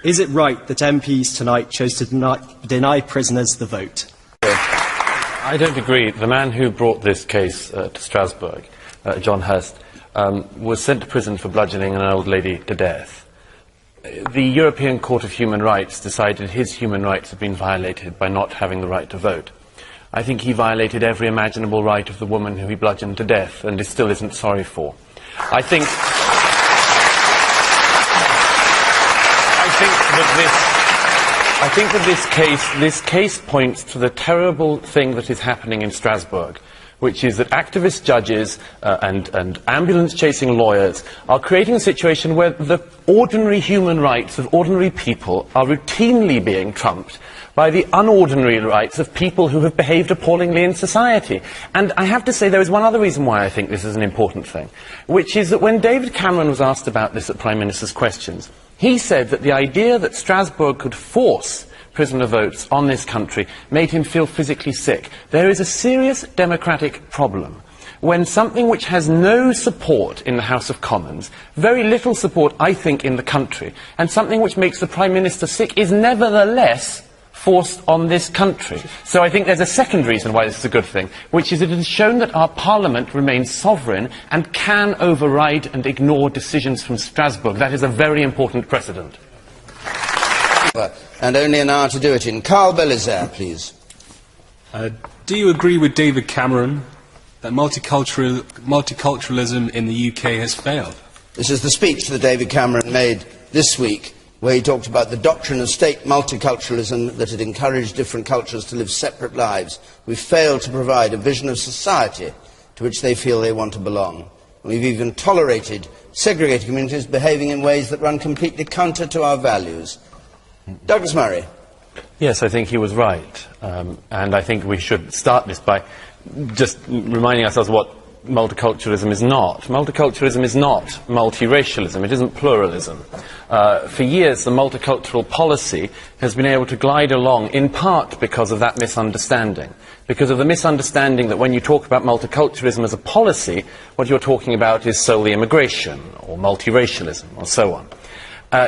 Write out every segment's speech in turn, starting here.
Is it right that MPs tonight chose to deny prisoners the vote? I don't agree. The man who brought this case to Strasbourg, John Hurst, was sent to prison for bludgeoning an old lady to death. The European Court of Human Rights decided his human rights had been violated by not having the right to vote. I think he violated every imaginable right of the woman who he bludgeoned to death, and he still isn't sorry for. I think that this case points to the terrible thing that is happening in Strasbourg, which is that activist judges and ambulance-chasing lawyers are creating a situation where the ordinary human rights of ordinary people are routinely being trumped by the unordinary rights of people who have behaved appallingly in society. And I have to say there is one other reason why I think this is an important thing, which is that when David Cameron was asked about this at Prime Minister's Questions, he said that the idea that Strasbourg could force prisoner votes on this country made him feel physically sick. There is a serious democratic problem when something which has no support in the House of Commons, very little support, I think, in the country, and something which makes the Prime Minister sick is nevertheless forced on this country. So I think there's a second reason why this is a good thing, which is it has shown that our Parliament remains sovereign and can override and ignore decisions from Strasbourg. That is a very important precedent. And only an hour to do it in. Carl Belizaire, please. Do you agree with David Cameron that multiculturalism in the UK has failed? This is the speech that David Cameron made this week, where he talked about the doctrine of state multiculturalism that had encouraged different cultures to live separate lives. We've failed to provide a vision of society to which they feel they want to belong. We've even tolerated segregated communities behaving in ways that run completely counter to our values. Douglas Murray. Yes, I think he was right. And I think we should start this by just reminding ourselves what multiculturalism is not. Multiculturalism is not multiracialism. It isn't pluralism. For years, the multicultural policy has been able to glide along, in part because of that misunderstanding. Because of the misunderstanding that when you talk about multiculturalism as a policy, what you're talking about is solely immigration, or multiracialism, or so on.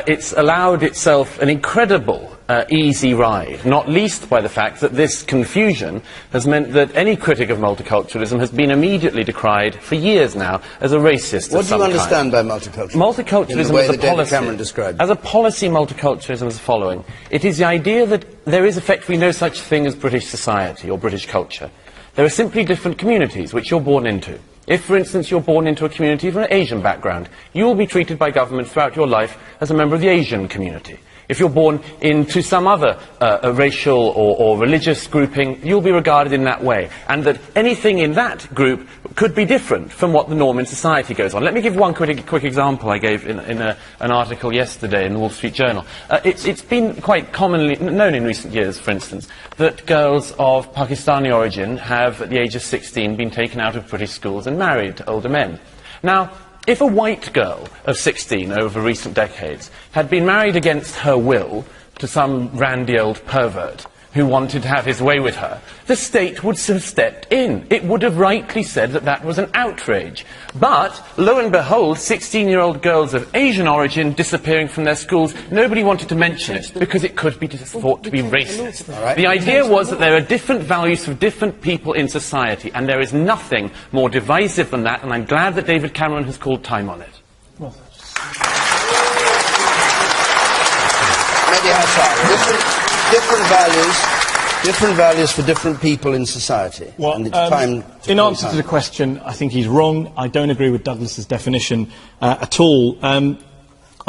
It's allowed itself an incredible easy ride, not least by the fact that this confusion has meant that any critic of multiculturalism has been immediately decried for years now as a racist What of some do you understand kind. by multiculturalism? Multiculturalism in the way as a that David policy, Cameron described. as a policy, multiculturalism is the following. It is the idea that there is effectively no such thing as British society or British culture. There are simply different communities which you're born into. If, for instance, you're born into a community from an Asian background, you will be treated by government throughout your life as a member of the Asian community. If you're born into some other racial or religious grouping, you'll be regarded in that way. And that anything in that group could be different from what the norm in society goes on. Let me give one quick example I gave in an article yesterday in the Wall Street Journal. It's been quite commonly known in recent years, for instance, that girls of Pakistani origin have, at the age of 16, been taken out of British schools and married to older men. Now, if a white girl of 16 over recent decades had been married against her will to some randy old pervert who wanted to have his way with her, the state would have stepped in. It would have rightly said that that was an outrage. But, lo and behold, 16-year-old girls of Asian origin disappearing from their schools, nobody wanted to mention it because it could be thought to be racist. The idea was that there are different values for different people in society, and there is nothing more divisive than that, and I'm glad that David Cameron has called time on it. Mehdi Hasan. Different values for different people in society. Well, and it's time to in answer to the question, I think he's wrong. I don't agree with Douglas's definition at all.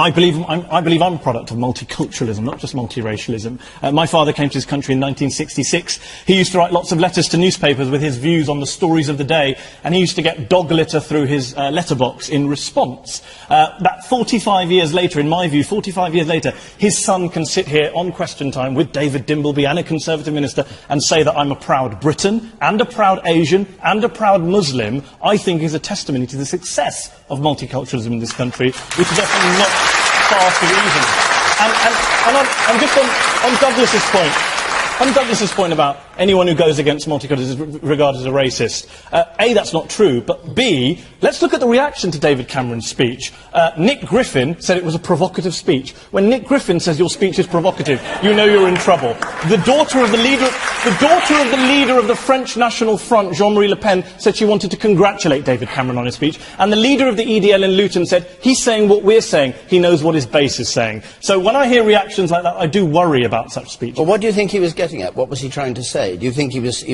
I believe I'm a product of multiculturalism, not just multiracialism. My father came to this country in 1966. He used to write lots of letters to newspapers with his views on the stories of the day, and he used to get dog litter through his letterbox in response. That 45 years later, in my view, 45 years later, his son can sit here on Question Time with David Dimbleby and a Conservative minister and say that I'm a proud Briton, and a proud Asian, and a proud Muslim. I think is a testimony to the success of multiculturalism in this country, which is definitely not far to reason. And just on Douglas's point, on Douglas's point about anyone who goes against multiculturalism is regarded as a racist, A, that's not true, but B, let's look at the reaction to David Cameron's speech. Nick Griffin said it was a provocative speech. When Nick Griffin says your speech is provocative, you know you're in trouble. The daughter of the leader of the French National Front, Jean-Marie Le Pen, said she wanted to congratulate David Cameron on his speech, and the leader of the EDL in Luton said he's saying what we're saying, he knows what his base is saying. So when I hear reactions like that, I do worry about such speech. Well, what do you think he was getting at? What was he trying to say? Do you think he was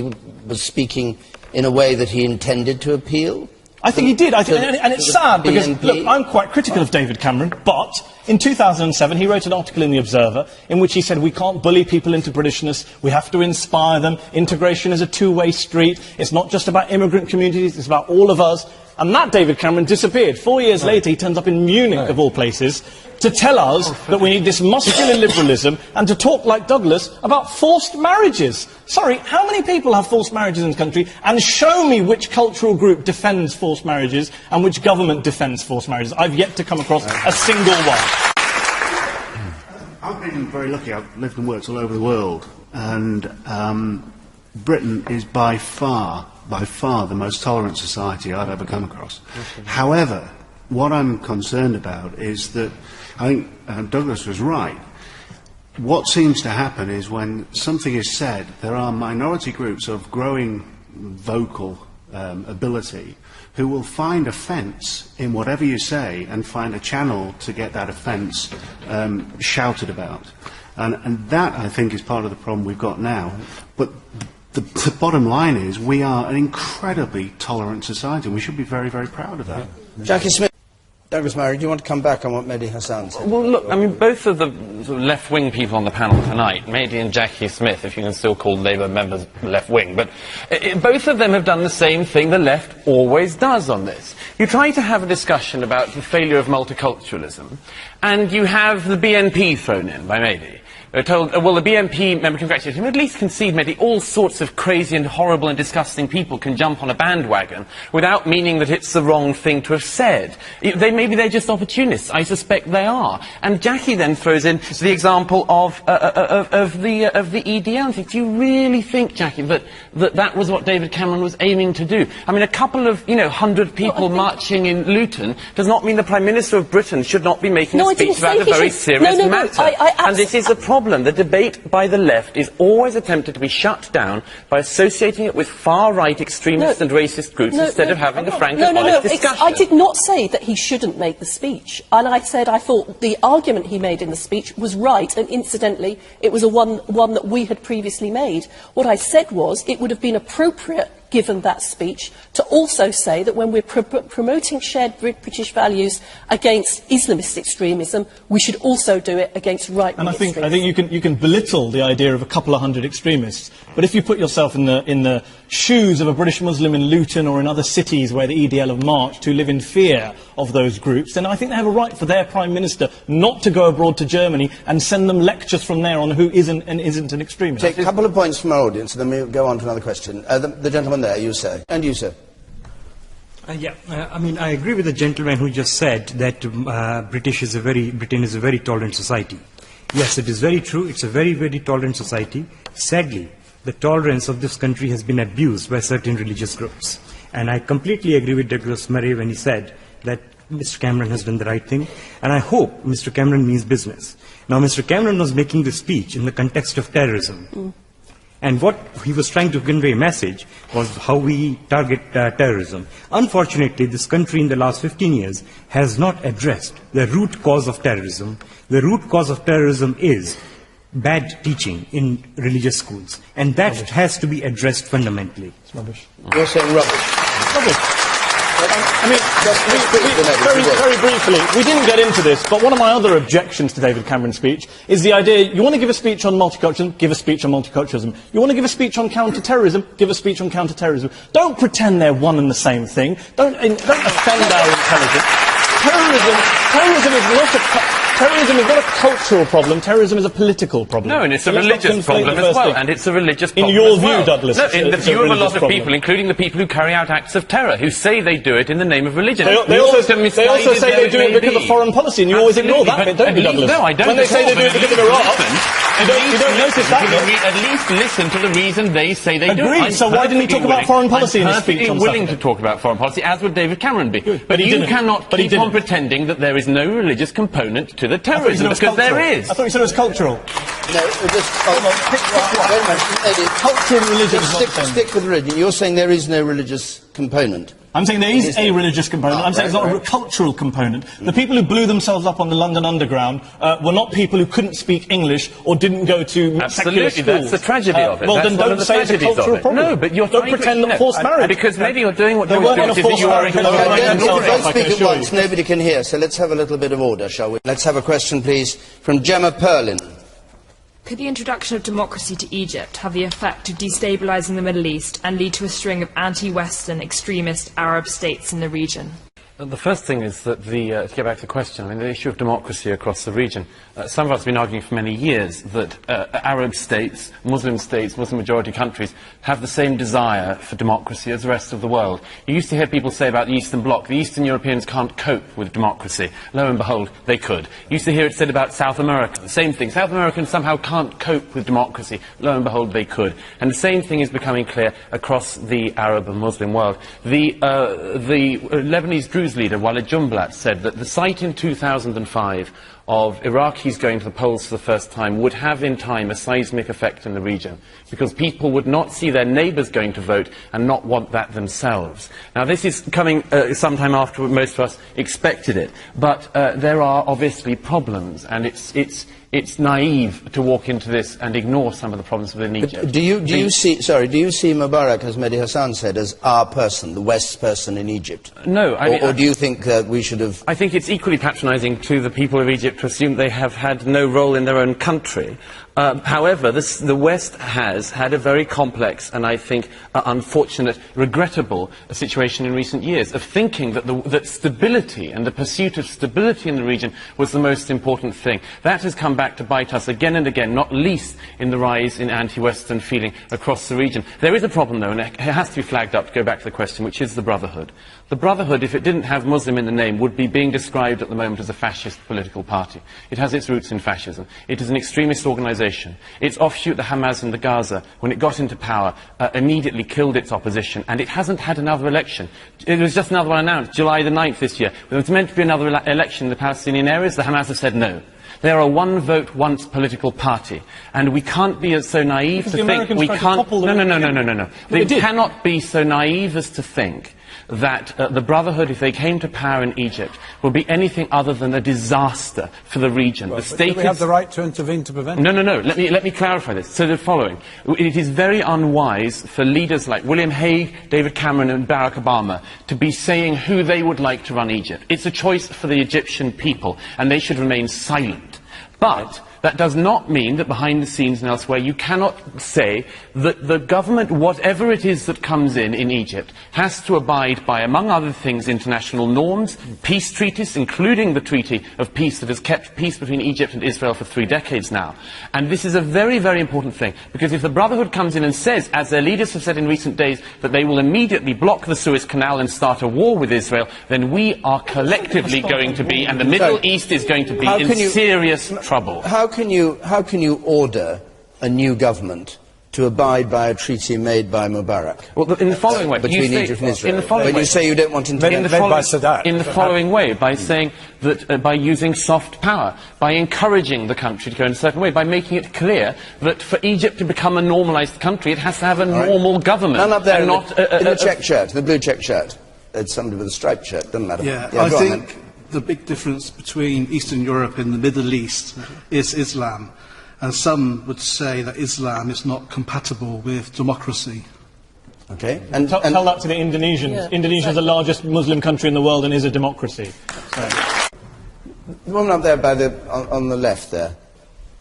speaking in a way that he intended to appeal? I think he did, and it's sad because, look, I'm quite critical of David Cameron, but in 2007 he wrote an article in The Observer in which he said we can't bully people into Britishness, we have to inspire them, integration is a two-way street, it's not just about immigrant communities, it's about all of us, and that David Cameron disappeared. 4 years later he turns up in Munich, of all places, to tell us that we need this muscular liberalism and to talk like Douglas about forced marriages. Sorry, how many people have forced marriages in this country? And show me which cultural group defends forced marriages and which government defends forced marriages. I've yet to come across a single one. I've been very lucky. I've lived and worked all over the world, and Britain is by far the most tolerant society I've ever come across. However, what I'm concerned about is that I think Douglas was right. What seems to happen is when something is said, there are minority groups of growing vocal ability who will find offence in whatever you say and find a channel to get that offence shouted about. And that, I think, is part of the problem we've got now. But the bottom line is we are an incredibly tolerant society, and we should be very, very proud of that. Jackie Smith. Douglas Murray, do you want to come back on what Mehdi Hasan said? Well, look, I mean, both of the sort of left-wing people on the panel tonight, Mehdi and Jackie Smith, if you can still call Labour members left-wing, but both of them have done the same thing the left always does on this. You try to have a discussion about the failure of multiculturalism, and you have the BNP thrown in by Mehdi. They're told, well, the BNP member congratulated him, at least concede, Mehdi, all sorts of crazy and horrible and disgusting people can jump on a bandwagon without meaning that it's the wrong thing to have said. Maybe they're just opportunists. I suspect they are. And Jackie then throws in the example of the EDL and thinks, do you really think, Jackie, that was what David Cameron was aiming to do? I mean, a couple of, 100 people marching in Luton does not mean the Prime Minister of Britain should not be making a speech about a very serious matter. And this is a problem. The debate by the left is always attempted to be shut down by associating it with far-right extremist and racist groups instead of having a frank and honest discussion. I did not say that he shouldn't make the speech. And I said I thought the argument he made in the speech was right, and incidentally, it was one that we had previously made. What I said was it would have been appropriate, given that speech, to also say that when we're promoting shared British values against Islamist extremism, we should also do it against right-wing extremism. And I think you can belittle the idea of a couple of hundred extremists, but if you put yourself in the shoes of a British Muslim in Luton or in other cities where the EDL have marched who live in fear of those groups, then I think they have a right for their Prime Minister not to go abroad to Germany and send them lectures from there on who isn't and isn't an extremist. Take a couple of points from our audience, and then we'll go on to another question. The gentleman there, you say. And you, sir. I mean, I agree with the gentleman who just said that Britain is a very tolerant society. Yes, it is very true. It's a very, very tolerant society. Sadly, the tolerance of this country has been abused by certain religious groups. And I completely agree with Douglas Murray when he said that Mr. Cameron has done the right thing. And I hope Mr. Cameron means business. Now, Mr. Cameron was making this speech in the context of terrorism. And what he was trying to convey a message was how we target terrorism. Unfortunately, this country in the last 15 years has not addressed the root cause of terrorism. The root cause of terrorism is bad teaching in religious schools. And that has to be addressed fundamentally. It's rubbish. You're saying rubbish. It's rubbish. I mean, very briefly, we didn't get into this, but one of my other objections to David Cameron's speech is the idea, you want to give a speech on multiculturalism, give a speech on multiculturalism. You want to give a speech on counter-terrorism, give a speech on counter-terrorism. Don't pretend they're one and the same thing. Don't offend our intelligence. Terrorism is not a cultural problem. Terrorism is a political problem. No, and it's a religious problem as well. And it's a religious problem. In your view, Douglas. No, in the view of a lot of people, including the people who carry out acts of terror, who say they do it in the name of religion. They also say they do it because of foreign policy, and you always ignore that bit, don't you, Douglas? No, I don't. When they say they do it because of Iraq. You don't notice that, though. At least listen to the reason they say they do. Agreed. So why didn't he talk about foreign policy in his speech on I'm willing Saturday? to talk about foreign policy, as would David Cameron be. Good. But he you didn't. cannot But he keep on didn't. pretending that there is no religious component to the I thought you terrorism, said it was because there cultural. is. I thought you said it was cultural. No, just, wait a minute, Eddie. Cultural and religion Just is not the same. stick with religion. You're saying there is no religious component. I'm saying there is a religious component. I'm saying it's not right. a cultural component. The people who blew themselves up on the London Underground were not people who couldn't speak English or didn't go to secular Absolutely, schools. that's the tragedy of it. Well, That's then one don't of the say it's a tragedies of cultural it. problem. No, but you're don't trying pretend to, that forced marriage. Because maybe you're doing what They George weren't on a is that forced you are marriage. ignoring Okay, and If you ignoring. both I can speak at assure once, you. nobody can hear, so let's have a little bit of order, shall we? Let's have a question, please, from Gemma Perlin. Could the introduction of democracy to Egypt have the effect of destabilising the Middle East and lead to a string of anti-Western extremist Arab states in the region? The first thing is that to get back to the question, I mean, the issue of democracy across the region. Some of us have been arguing for many years that Arab states, Muslim majority countries, have the same desire for democracy as the rest of the world. You used to hear people say about the Eastern Bloc, the Eastern Europeans can't cope with democracy. Lo and behold, they could. You used to hear it said about South America, the same thing. South Americans somehow can't cope with democracy. Lo and behold, they could. And the same thing is becoming clear across the Arab and Muslim world. The Lebanese Druze leader, Walid Jumblat, said that the sight in 2005 of Iraqis going to the polls for the first time would have in time a seismic effect in the region, because people would not see their neighbours going to vote and not want that themselves. Now, this is coming sometime after most of us expected it, but there are obviously problems, and it's naive to walk into this and ignore some of the problems within Egypt. Do you see Mubarak, as Mehdi Hasan said, as our person, the West's person in Egypt? No. Or do you think that we should have... I think it's equally patronising to the people of Egypt to assume they have had no role in their own country. However, the West has had a very complex and, I think, unfortunate, regrettable situation in recent years of thinking that stability and the pursuit of stability in the region was the most important thing. That has come back to bite us again and again, not least in the rise in anti-Western feeling across the region. There is a problem, though, and it has to be flagged up to go back to the question, which is the Brotherhood. The Brotherhood, if it didn't have Muslim in the name, would be being described at the moment as a fascist political party. It has its roots in fascism. It is an extremist organisation. Its offshoot, the Hamas in the Gaza, when it got into power, immediately killed its opposition, and it hasn't had another election. It was just another one announced, July the 9th this year. There was meant to be another election in the Palestinian areas. The Hamas have said no. They are a one-vote, once political party, and we can't be so naive to think we can't. No. They cannot be so naive as to think that the Brotherhood, if they came to power in Egypt, will be anything other than a disaster for the region. Well, the state do we have the right to intervene to prevent it? No. Let me clarify this. So the following: it is very unwise for leaders like William Hague, David Cameron, and Barack Obama to be saying who they would like to run Egypt. It's a choice for the Egyptian people, and they should remain silent. But that does not mean that behind the scenes and elsewhere you cannot say that the government, whatever it is that comes in Egypt, has to abide by, among other things, international norms, peace treaties, including the Treaty of Peace that has kept peace between Egypt and Israel for 3 decades now. And this is a very, very important thing, because if the Brotherhood comes in and says, as their leaders have said in recent days, that they will immediately block the Suez Canal and start a war with Israel, then we are collectively going to be, and the Middle East is going to be in serious trouble. How can you order a new government to abide by a treaty made by Mubarak? Well, in the following way, between Egypt and Israel. In the following when you say you don't want intervention, in the following way, by saying that by using soft power, by encouraging the country to go in a certain way, by making it clear that for Egypt to become a normalised country, it has to have a normal government. None up there and in the check shirt, the blue check shirt. It's somebody with a striped shirt. Doesn't matter. Yeah, I think the big difference between Eastern Europe and the Middle East is Islam. And some would say that Islam is not compatible with democracy. Okay. And tell that to the Indonesians. Yeah, Indonesia is the largest Muslim country in the world and is a democracy. So. The woman up there on the left there.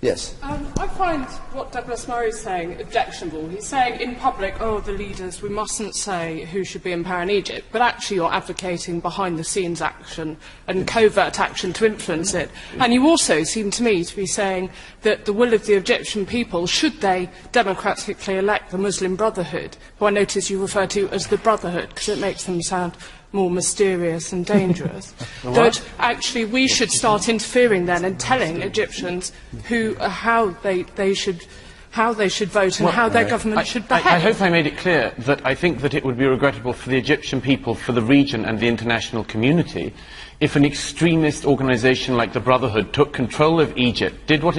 Yes. I find what Douglas Murray is saying objectionable. He's saying in public, oh, the leaders, we mustn't say who should be in power in Egypt, but actually you're advocating behind-the-scenes action and covert action to influence it. And you also seem to me to be saying that the will of the Egyptian people, should they democratically elect the Muslim Brotherhood, who I notice you refer to as the Brotherhood, because it makes them sound more mysterious and dangerous, that actually we should start interfering then and telling Egyptians how they should vote and how their government should behave. I hope I made it clear that I think that it would be regrettable for the Egyptian people, for the region and the international community if an extremist organisation like the Brotherhood took control of Egypt, did what